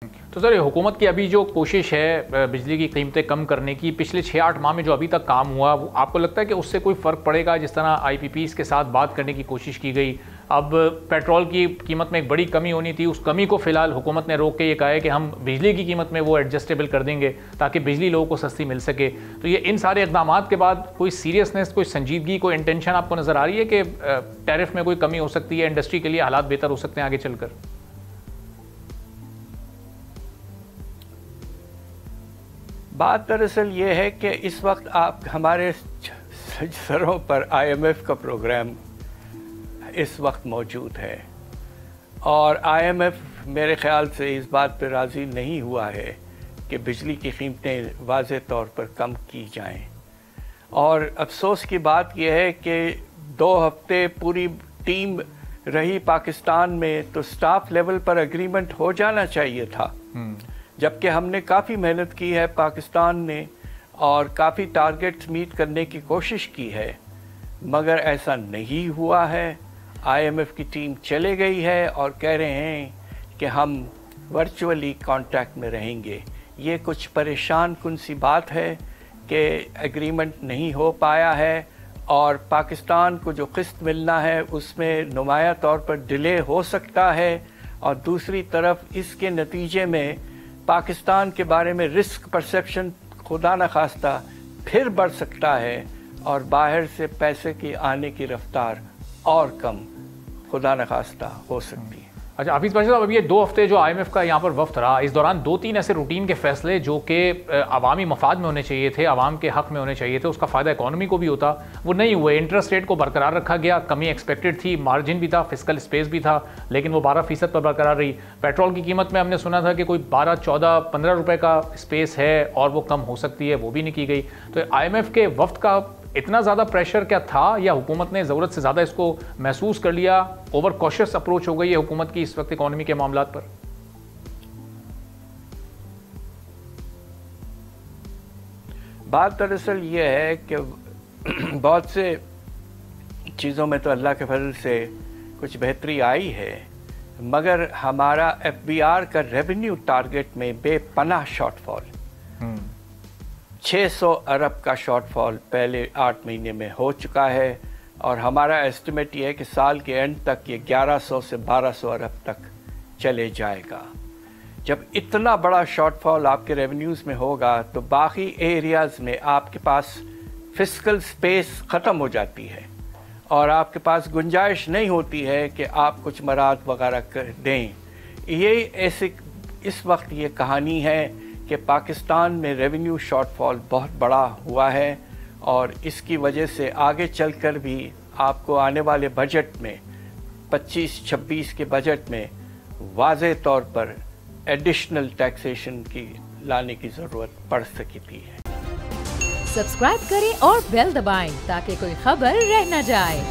تو سر حکومت کی ابھی جو کوشش ہے بجلی کی قیمتیں کم کرنے کی، پچھلے 6-8 ماہ میں جو ابھی تک کام ہوا، آپ کو لگتا ہے کہ اس سے کوئی فرق پڑے گا؟ جس طرح آئی پی پیز کے ساتھ بات کرنے کی کوشش کی گئی، اب پیٹرول کی قیمت میں ایک بڑی کمی ہونی تھی، اس کمی کو فی الحال حکومت نے روک کے یہ کہا ہے کہ ہم بجلی کی قیمت میں وہ ایڈجسٹیبل کر دیں گے تاکہ بجلی لوگوں کو سستی مل سکے. تو یہ ان سارے اقدامات کے بعد کوئی سیریسنس، کوئی سنجیدگی، کوئی انٹینشن آپ کو نظر آ رہی ہے کہ ٹیرف میں کوئی کمی ہو سکتی ہے، انڈسٹری کے لیے حالات بہتر ہو سکتے ہیں آگے چل کر؟ بات دراصل یہ ہے کہ اس وقت آپ ہمارے سروں پر آئی ایم ایف کا پروگرام اس وقت موجود ہے، اور آئی ایم ایف میرے خیال سے اس بات پہ راضی نہیں ہوا ہے کہ بجلی کی قیمتیں واضح طور پر کم کی جائیں. اور افسوس کی بات یہ ہے کہ 2 ہفتے پوری ٹیم رہی پاکستان میں، تو سٹاف لیول پر اگریمنٹ ہو جانا چاہیے تھا، جبکہ ہم نے کافی محنت کی ہے پاکستان نے، اور کافی ٹارگٹس میٹ کرنے کی کوشش کی ہے، مگر ایسا نہیں ہوا ہے. آئی ایم ایف کی ٹیم چلے گئی ہے اور کہہ رہے ہیں کہ ہم ورچولی کانٹیکٹ میں رہیں گے. یہ کچھ پریشان کن سی بات ہے کہ ایگریمنٹ نہیں ہو پایا ہے، اور پاکستان کو جو قسط ملنا ہے اس میں نمایاں طور پر ڈیلے ہو سکتا ہے، اور دوسری طرف اس کے نتیجے میں پاکستان کے بارے میں رسک پرسیپشن خدا نخواستہ پھر بڑھ سکتا ہے، اور باہر سے پیسے کی آنے کی رفتار اور کم خدا نخواستہ ہو سکتی ہے. اچھا حفیظ باشا صاحب، اب یہ 2 ہفتے جو آئی ایم ایف کا یہاں پر وفد رہا، اس دوران 2-3 ایسے روٹین کے فیصلے جو کہ عوامی مفاد میں ہونے چاہیے تھے، عوام کے حق میں ہونے چاہیے تھے، اس کا فائدہ اکانومی کو بھی ہوتا، وہ نہیں ہوئے. انٹرسٹ ریٹ کو برقرار رکھا گیا، کمی ایکسپیکٹڈ تھی، مارجن بھی تھا، فسکل اسپیس بھی تھا، لیکن وہ 12% پر برقرار رہی. پیٹرول کی قیمت میں ہم نے سنا تھا کہ کوئی 12, 14, 15 روپے کا اسپیس ہے اور وہ کم ہو سکتی ہے، وہ بھی نہیں کی گئی. تو آئی ایم ایف کے وفد کا اتنا زیادہ پریشر کیا تھا، یا حکومت نے ضرورت سے زیادہ اس کو محسوس کر لیا، اوور کوشس اپروچ ہو گئی ہے حکومت کی اس وقت اکانومی کے معاملات پر؟ بات دراصل یہ ہے کہ بہت سے چیزوں میں تو اللہ کے فضل سے کچھ بہتری آئی ہے، مگر ہمارا ایف بی آر کا ریونیو ٹارگٹ میں بے پناہ شارٹ فال، 600 ارب کا شارٹ فال پہلے 8 مہینے میں ہو چکا ہے، اور ہمارا ایسٹیمیٹ یہ ہے کہ سال کے اینڈ تک یہ 1100 سے 1200 ارب تک چلے جائے گا. جب اتنا بڑا شارٹ فال آپ کے ریونیوز میں ہوگا تو باقی ایریاز میں آپ کے پاس فسکل سپیس ختم ہو جاتی ہے، اور آپ کے پاس گنجائش نہیں ہوتی ہے کہ آپ کچھ مراد وغیرہ کر دیں. یہ ایسے اس وقت یہ کہانی ہے کہ پاکستان میں ریونیو شارٹ فال بہت بڑا ہوا ہے، اور اس کی وجہ سے آگے چل کر بھی آپ کو آنے والے بجٹ میں 25-26 کے بجٹ میں واضح طور پر ایڈیشنل ٹیکسیشن کی لانے کی ضرورت پڑ سکتی ہے. سبسکرائب کریں اور بیل دبائیں تاکہ کوئی خبر رہ نہ جائے.